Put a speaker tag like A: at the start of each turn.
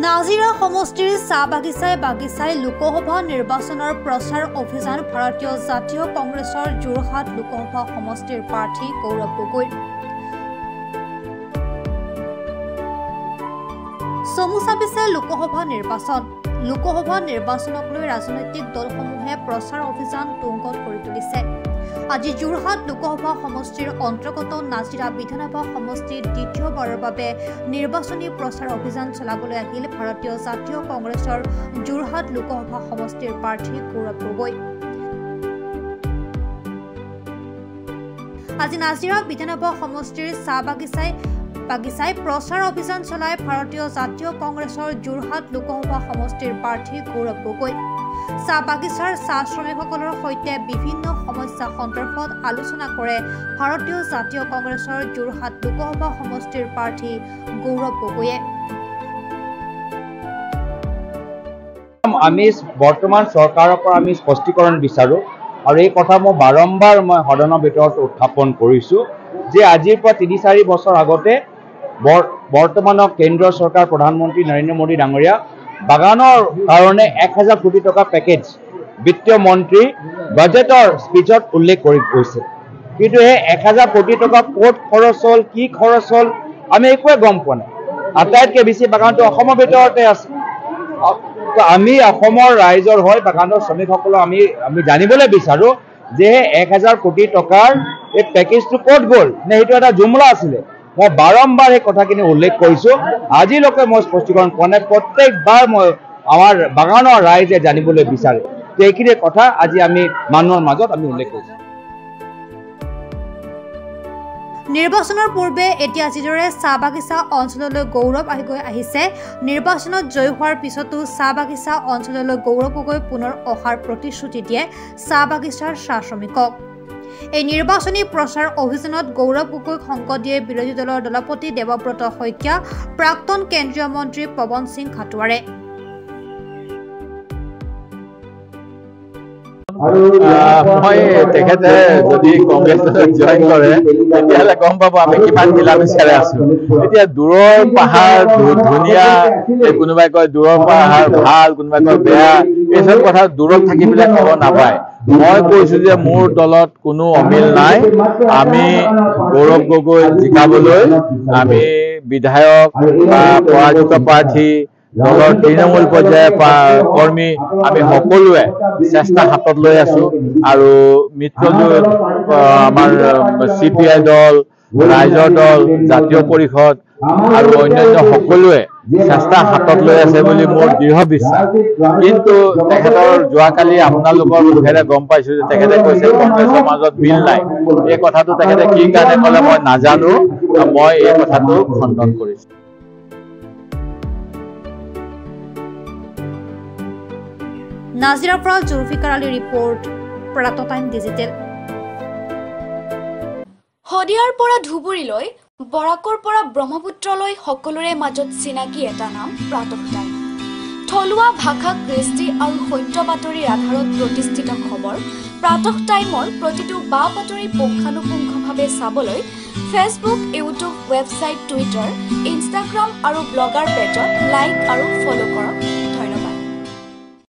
A: নাজিৰা সমষ্টিৰ চাহ বাগিচাই লোকসভা নিৰ্বাচনৰ প্ৰচাৰ অভিযান ভাৰতীয় জাতীয় কংগ্ৰেছৰ যোৰহাট লোকসভা সমষ্টিৰ প্ৰাৰ্থী গৌৰৱ গগৈ চমু চাপিছে লোকসভা নিৰ্বাচনক লৈ ৰাজনৈতিক দলসমূহে প্ৰচাৰ অভিযান তুংগত কৰি তুলিছে। আজি যোৰহাট লোকসভা সমষ্টিৰ অন্তৰ্গত নাজিৰা বিধানসভা সমষ্টিত দ্বিতীয়বাৰৰ বাবে নিৰ্বাচনী প্ৰচাৰ অভিযান চলাবলৈ আহিল ভাৰতীয় জাতীয় কংগ্ৰেছৰ যোৰহাট লোকসভা সমষ্টিৰ প্ৰাৰ্থী গৌৰৱ গগৈ। আজি নাজিৰা বিধানসভা সমষ্টিৰ চাহ বাগিচাই প্ৰচাৰ অভিযান চলাই ভাৰতীয় জাতীয় কংগ্ৰেছৰ যোৰহাট লোকসভা সমষ্টিৰ প্ৰাৰ্থী গৌৰৱ গগৈ চাহ বাগিচাৰ চাহ শ্ৰমিকসকলৰ সৈতে বিভিন্ন সমস্যা সন্দৰ্ভত আলোচনা কৰে ভাৰতীয় জাতীয় কংগ্ৰেছৰ যোৰহাট লোকসভা সমষ্টিৰ প্ৰাৰ্থী গৌৰৱ গগৈয়ে।
B: আমি বৰ্তমান চৰকাৰৰ পৰা আমি স্পষ্টীকৰণ বিচাৰোঁ আৰু এই কথা মই বাৰম্বাৰ সদনৰ ভিতৰত উত্থাপন কৰিছোঁ যে আজিৰ পৰা ৩-৪ বছৰ আগতে বৰ্তমানৰ কেন্দ্ৰীয় চৰকাৰ প্ৰধানমন্ত্ৰী নৰেন্দ্ৰ মোদী ডাঙৰীয়া বাগানৰ কাৰণে ১,০০০ কোটি টকা পেকেজ বিত্তীয় মন্ত্ৰী বাজেটৰ স্পীচত উল্লেখ কৰি গৈছে, কিন্তু সেই ১,০০০ কোটি টকা ক'ত খৰচ হ'ল, কি খৰচ হ'ল আমি একোৱে গম পোৱা নাই। আটাইতকৈ বেছি বাগানটো অসমৰ ভিতৰতে আছে। আমি অসমৰ ৰাইজৰ হৈ বাগানৰ শ্ৰমিকসকলক আমি জানিবলৈ বিচাৰোঁ যে ১,০০০ কোটি টকাৰ এই পেকেজটো ক'ত গ'ল নে সেইটো এটা জুমলা আছিলে। মই বাৰম্বাৰ এই কথাখিনি উল্লেখ কৰিছোঁ, আজিলৈকে মই স্পষ্টীকৰণ পোৱা নাই। প্ৰত্যেকবাৰ মই আমাৰ বাগানৰ ৰাইজে জানিবলৈ বিচাৰে, এইখিনি কথা আজি আমি মানুহৰ মাজত আমি উল্লেখ কৰিছোঁ।
A: নিৰ্বাচনৰ পূৰ্বে এতিয়া যিদৰে চাহ বাগিচা অঞ্চললৈ গৌৰৱ আহিছে, নিৰ্বাচনত জয়ী হোৱাৰ পিছতো চাহ বাগিচা অঞ্চললৈ গৌৰৱ গগৈ পুনৰ অহাৰ প্ৰতিশ্ৰুতি দিয়ে চাহ বাগিচাৰ চাহ শ্ৰমিকক। এই নিৰ্বাচনী প্ৰচাৰ অভিযানত গৌৰৱ গগৈক সংগ দিয়ে বিৰোধী দলৰ দলপতি দেৱব্ৰত শইকীয়া, প্ৰাক্তন কেন্দ্ৰীয় মন্ত্ৰী পৱন সিং খাটোৱাৰে।
C: মই তেখেতে যদি কংগ্ৰেছত জইন কৰে তেতিয়াহ'লে গম পাব আমি কিমান মিলা মিছাৰে আছো। এতিয়া দূৰৰ পাহাৰ ধুনীয়া, কোনোবাই কয় দূৰৰ পাহাৰ ভাল, কোনোবাই কয় বেয়া, এইচব কথা দূৰত থাকি পেলাই ক'ব নাপায়। মই কৈছো যে মোৰ দলত কোনো অমিল নাই। আমি গৌৰৱ গগৈ জিকাবলৈ আমি বিধায়ক বা পৰাজিত প্ৰাৰ্থী দলৰ তৃণমূল পৰ্যায়ৰ কৰ্মী আমি সকলোৱে চেষ্টা হাতত লৈ আছো আৰু মিত্ৰজোঁট আমাৰ CPI দল, ৰাইজৰ দল, জাতীয় পৰিষদ আৰু অন্যান্য সকলোৱে চেষ্টা হাতত লৈ আছে বুলি মোৰ দৃঢ় বিশ্বাস। কিন্তু তেখেতৰ যোৱাকালি আপোনালোকৰ মুখেৰে গম পাইছো যে তেখেতে কৈছে কংগ্ৰেছৰ মাজত মিল নাই। এই কথাটো তেখেতে কি কাৰণে ক'লে মই নাজানো, মই এই কথাটো খণ্ডন কৰিছো।
A: নাজিৰাৰ পৰা Zulfikar Ali report, Pratah Time Digital.
D: শদিয়াৰ পৰা ধুবুৰীলৈ, বৰাকৰ পৰা ব্ৰহ্মপুত্ৰলৈ সকলোৰে মাজত চিনাকি এটা নাম প্ৰাতঃ টাইম। থলুৱা ভাষা, কৃষ্টি আৰু সত্য বাতৰিৰ আধাৰত প্ৰতিষ্ঠিত খবৰ প্ৰাতঃ টাইমৰ প্ৰতিটো বা বাতৰি পুংখানুপুংখভাৱে চাবলৈ Facebook, YouTube, website, Twitter, Instagram আৰু ব্লগাৰ পেজত লাইক আৰু ফ'ল' কৰক।